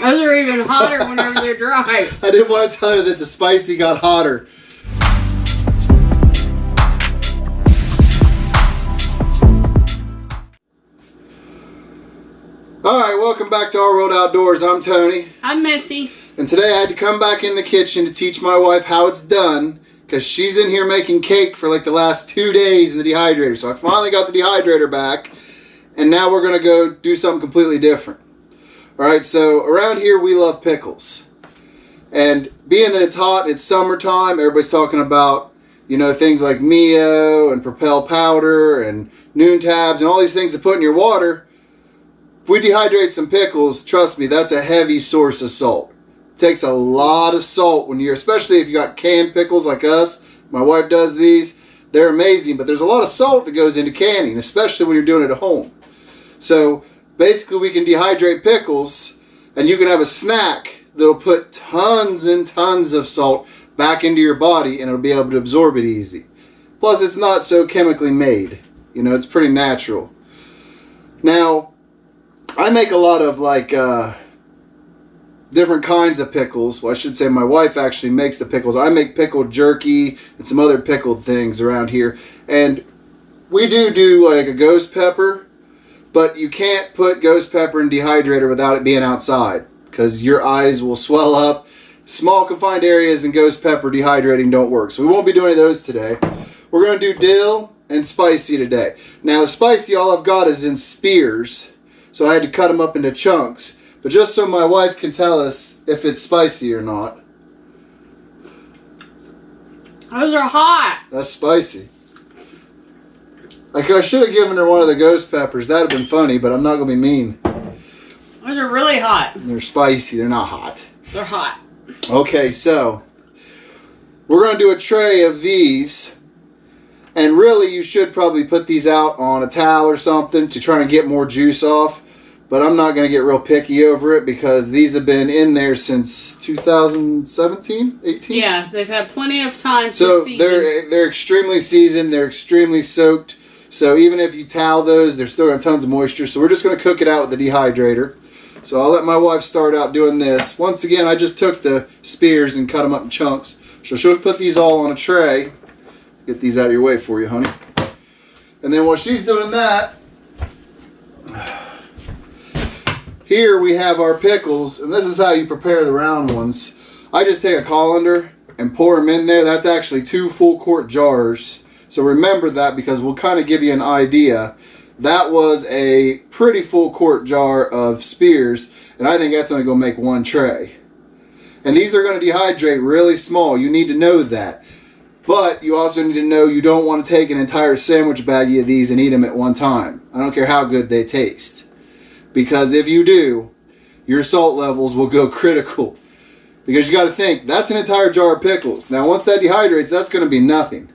Those are even hotter whenever they're dry. I didn't want to tell you that the spicy got hotter. Alright, welcome back to Our World Outdoors. I'm Tony. I'm Missy. And today I had to come back in the kitchen to teach my wife how it's done, because she's in here making cake for like the last 2 days in the dehydrator. So I finally got the dehydrator back, and now we're going to go do something completely different. Alright, so around here we love pickles. And being that it's hot and it's summertime, everybody's talking about, you know, things like Mio and Propel powder and Noon tabs and all these things to put in your water. If we dehydrate some pickles, trust me, that's a heavy source of salt. It takes a lot of salt when you're, especially if you got canned pickles like us. My wife does these. They're amazing, but there's a lot of salt that goes into canning, especially when you're doing it at home. So basically we can dehydrate pickles and you can have a snack that'll put tons and tons of salt back into your body and it'll be able to absorb it easy. Plus it's not so chemically made. You know, it's pretty natural. Now, I make a lot of like different kinds of pickles. Well, I should say my wife actually makes the pickles. I make pickled jerky and some other pickled things around here. And we do like a ghost pepper, but you can't put ghost pepper in dehydrator without it being outside because your eyes will swell up. Small confined areas and ghost pepper dehydrating don't work. So we won't be doing those today. We're going to do dill and spicy today. Now the spicy, all I've got is in spears. So I had to cut them up into chunks. But just so my wife can tell us if it's spicy or not. Those are hot. That's spicy. Like I should have given her one of the ghost peppers. That would have been funny, but I'm not going to be mean. Those are really hot. They're spicy. They're not hot. They're hot. Okay, so we're going to do a tray of these. And really, you should probably put these out on a towel or something to try and get more juice off. But I'm not going to get real picky over it because these have been in there since 2017, 18? Yeah, they've had plenty of time so to season. they're extremely seasoned. They're extremely soaked. So even if you towel those, they're still going to have tons of moisture. So we're just going to cook it out with the dehydrator. So I'll let my wife start out doing this. Once again, I just took the spears and cut them up in chunks. So she'll put these all on a tray. Get these out of your way for you, honey. And then while she's doing that, here we have our pickles, and this is how you prepare the round ones. I just take a colander and pour them in there. That's actually 2 full quart jars. So remember that because we'll kind of give you an idea. That was a pretty full quart jar of spears, and I think that's only going to make 1 tray. And these are going to dehydrate really small. You need to know that. But you also need to know you don't want to take an entire sandwich baggie of these and eat them at one time. I don't care how good they taste. Because if you do, your salt levels will go critical. Because you got to think, that's an entire jar of pickles. Now once that dehydrates, that's going to be nothing.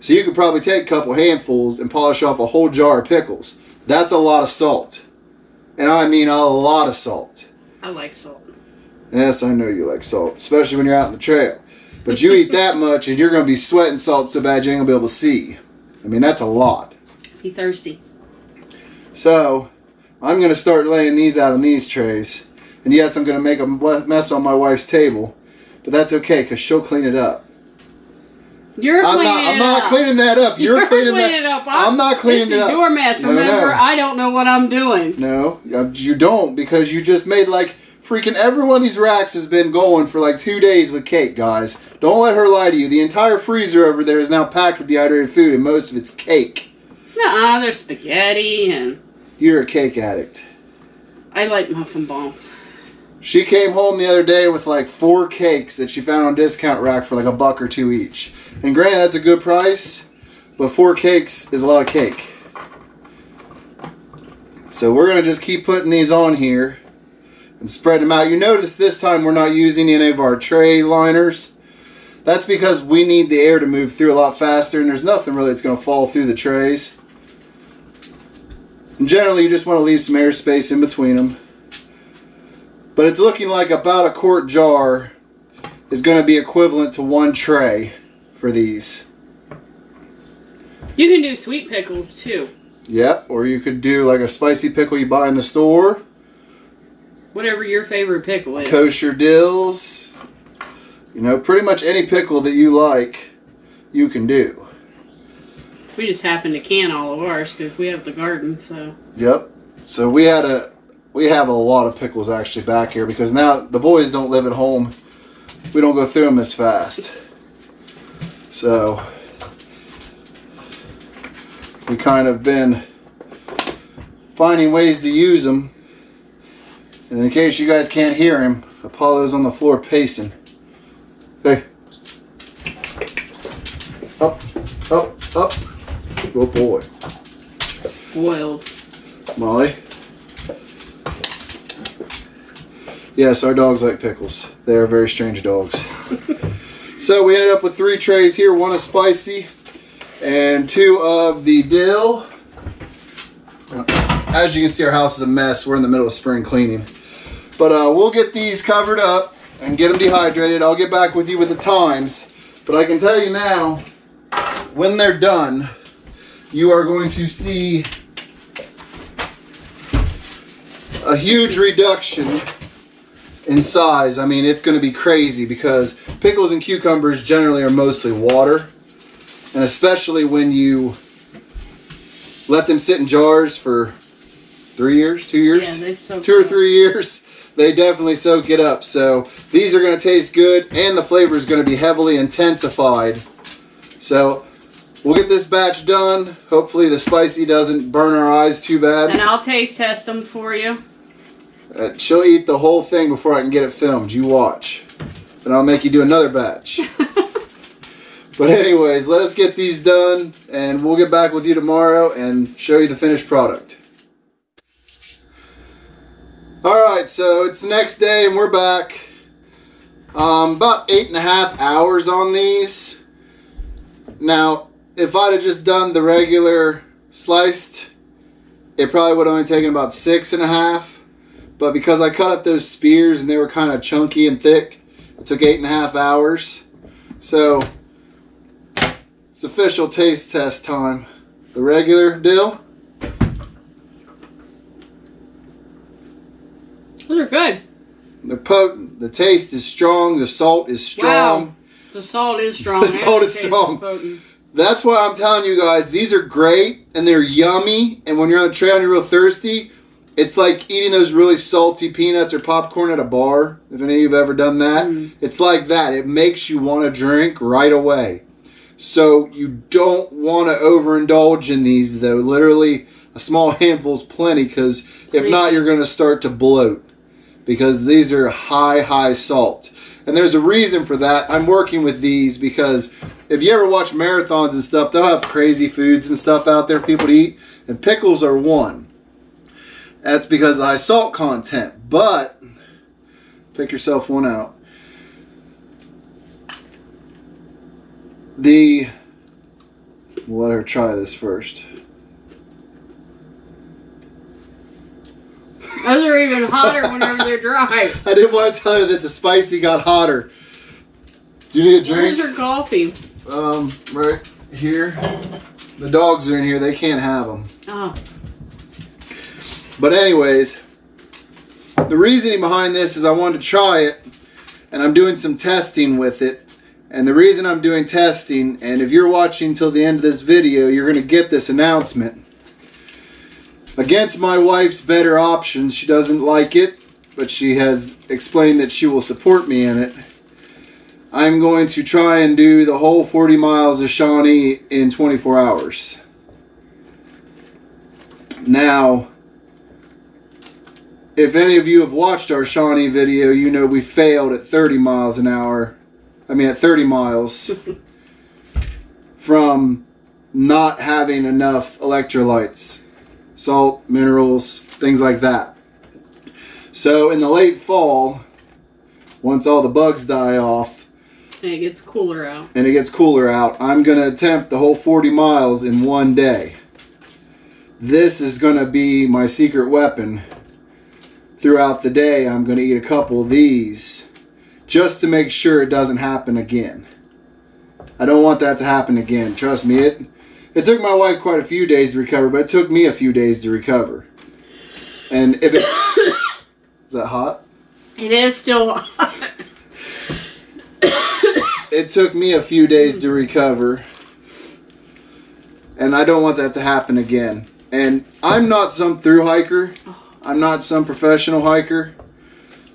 So you could probably take a couple handfuls and polish off a whole jar of pickles. That's a lot of salt. And I mean a lot of salt. I like salt. Yes, I know you like salt. Especially when you're out in the trail. But you eat that much and you're going to be sweating salt so bad you ain't going to be able to see. I mean, that's a lot. Be thirsty. So I'm going to start laying these out on these trays. And yes, I'm going to make a mess on my wife's table. But that's okay, because she'll clean it up. I'm not cleaning that up. You're cleaning it up. I'm not cleaning it up. This is your mess. Remember, no. I don't know what I'm doing. No, you don't, because you just made like freaking every one of these racks has been going for like 2 days with cake, guys. Don't let her lie to you. The entire freezer over there is now packed with dehydrated food, and most of it's cake. Nuh-uh, there's spaghetti and... You're a cake addict. I like muffin bombs. She came home the other day with like 4 cakes that she found on discount rack for like $1 or $2 each. And granted, that's a good price, but 4 cakes is a lot of cake. So we're going to just keep putting these on here and spread them out. You notice this time we're not using any of our tray liners. That's because we need the air to move through a lot faster, and there's nothing really that's going to fall through the trays. And generally you just want to leave some air space in between them. But it's looking like about a quart jar is going to be equivalent to 1 tray for these. You can do sweet pickles too. Yep, or you could do like a spicy pickle you buy in the store. Whatever your favorite pickle is. Kosher dills. You know, pretty much any pickle that you like, you can do. We just happen to can all of ours because we have the garden, so. Yep. So we have a lot of pickles actually back here because now the boys don't live at home. We don't go through them as fast. So we kind of been finding ways to use them. And in case you guys can't hear him, Apollo's on the floor pasting. Hey. Up, up, up. Good boy. Spoiled. Molly. Yes, our dogs like pickles. They are very strange dogs. So we ended up with 3 trays here. 1 is spicy and 2 of the dill. As you can see, our house is a mess. We're in the middle of spring cleaning. But we'll get these covered up and get them dehydrated. I'll get back with you with the times. But I can tell you now, when they're done, you are going to see a huge reduction in size. I mean, it's going to be crazy because pickles and cucumbers generally are mostly water. And especially when you let them sit in jars for 3 years, 2 years? Yeah, they soak 2 or 3 years. They definitely soak it up. So these are going to taste good and the flavor is going to be heavily intensified. So we'll get this batch done. Hopefully the spicy doesn't burn our eyes too bad. And I'll taste test them for you. She'll eat the whole thing before I can get it filmed. You watch. And I'll make you do another batch. But anyways, let us get these done and we'll get back with you tomorrow and show you the finished product. Alright, so it's the next day and we're back. About 8.5 hours on these. Now, if I'd have just done the regular sliced, it probably would have only taken about 6.5. But because I cut up those spears and they were kind of chunky and thick, it took 8.5 hours. So, it's official taste test time. The regular dill. Those are good. They're potent. The taste is strong. The salt is strong. Wow. The salt is strong. The salt is strong. That's why I'm telling you guys, these are great and they're yummy. And when you're on the trail and you're real thirsty, it's like eating those really salty peanuts or popcorn at a bar. If any of you have ever done that, it's like that. It makes you want to drink right away. So you don't want to overindulge in these though. Literally a small handful is plenty because if not, you're going to start to bloat. Because these are high salt. And there's a reason for that. I'm working with these because if you ever watch marathons and stuff, they'll have crazy foods and stuff out there for people to eat. And pickles are one. That's because of the high salt content. But, pick yourself one out. We'll let her try this first. Those are even hotter whenever they're dry. I didn't want to tell you that the spicy got hotter. Do you need a drink? Where's your coffee? Right here. The dogs are in here. They can't have them. Oh. But anyways, the reasoning behind this is I wanted to try it, and I'm doing some testing with it. And the reason I'm doing testing, and if you're watching till the end of this video, you're going to get this announcement. Against my wife's better options, she doesn't like it, but she has explained that she will support me in it. I'm going to try and do the whole 40 miles of Shawnee in 24 hours. Now, if any of you have watched our Shawnee video, you know we failed at 30 miles an hour. I mean at 30 miles from not having enough electrolytes. Salt, minerals, things like that. So in the late fall, once all the bugs die off, and it gets cooler out. I'm going to attempt the whole 40 miles in one day. This is going to be my secret weapon. Throughout the day, I'm going to eat a couple of these just to make sure it doesn't happen again. I don't want that to happen again. Trust me, it took my wife quite a few days to recover, but it took me a few days to recover. And if it Is that hot? It is still hot. It took me a few days to recover. And I don't want that to happen again. And I'm not some thru hiker. I'm not some professional hiker.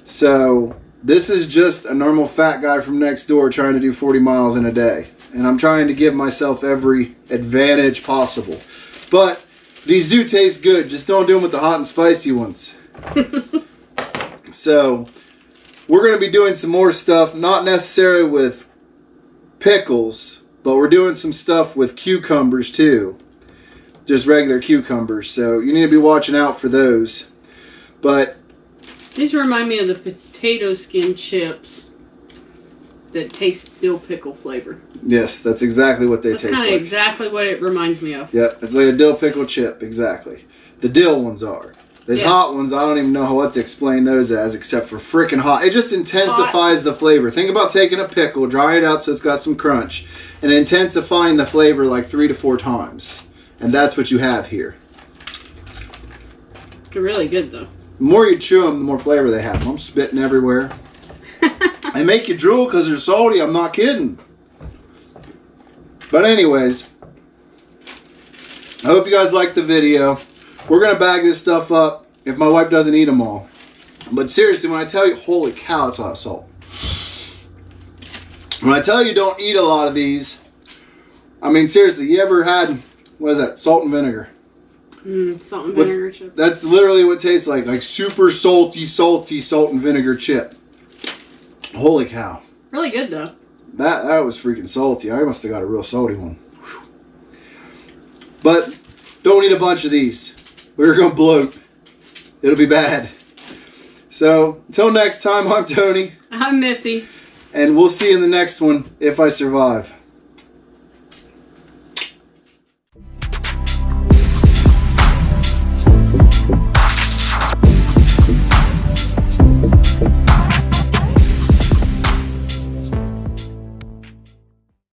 So this is just a normal fat guy from next door trying to do 40 miles in a day. And I'm trying to give myself every advantage possible. But these do taste good. Just don't do them with the hot and spicy ones. So we're going to be doing some more stuff. Not necessarily with pickles. But we're doing some stuff with cucumbers too. Just regular cucumbers. So you need to be watching out for those. But these remind me of the potato skin chips that taste dill pickle flavor. Yes, that's exactly what they that's taste like. That's kind of exactly what it reminds me of. Yep, it's like a dill pickle chip, exactly. The dill ones are. These hot ones, I don't even know what to explain those as except for freaking hot. It just intensifies the flavor. Think about taking a pickle, drying it out so it's got some crunch, and intensifying the flavor like 3 to 4 times. And that's what you have here. They're really good though. The more you chew them, the more flavor they have. I'm spitting everywhere. They make you drool because they're salty. I'm not kidding. But anyways, I hope you guys liked the video. We're going to bag this stuff up if my wife doesn't eat them all. But seriously, when I tell you, holy cow, it's a lot of salt. When I tell you don't eat a lot of these, I mean, seriously, you ever had, what is that, salt and vinegar? Salt and vinegar chip. That's literally what it tastes like super salty salt and vinegar chip. Holy cow. Really good though. That was freaking salty. I must have got a real salty one. Whew. But don't eat a bunch of these. We're going to bloat. It'll be bad. So until next time, I'm Tony. I'm Missy. And we'll see you in the next one if I survive.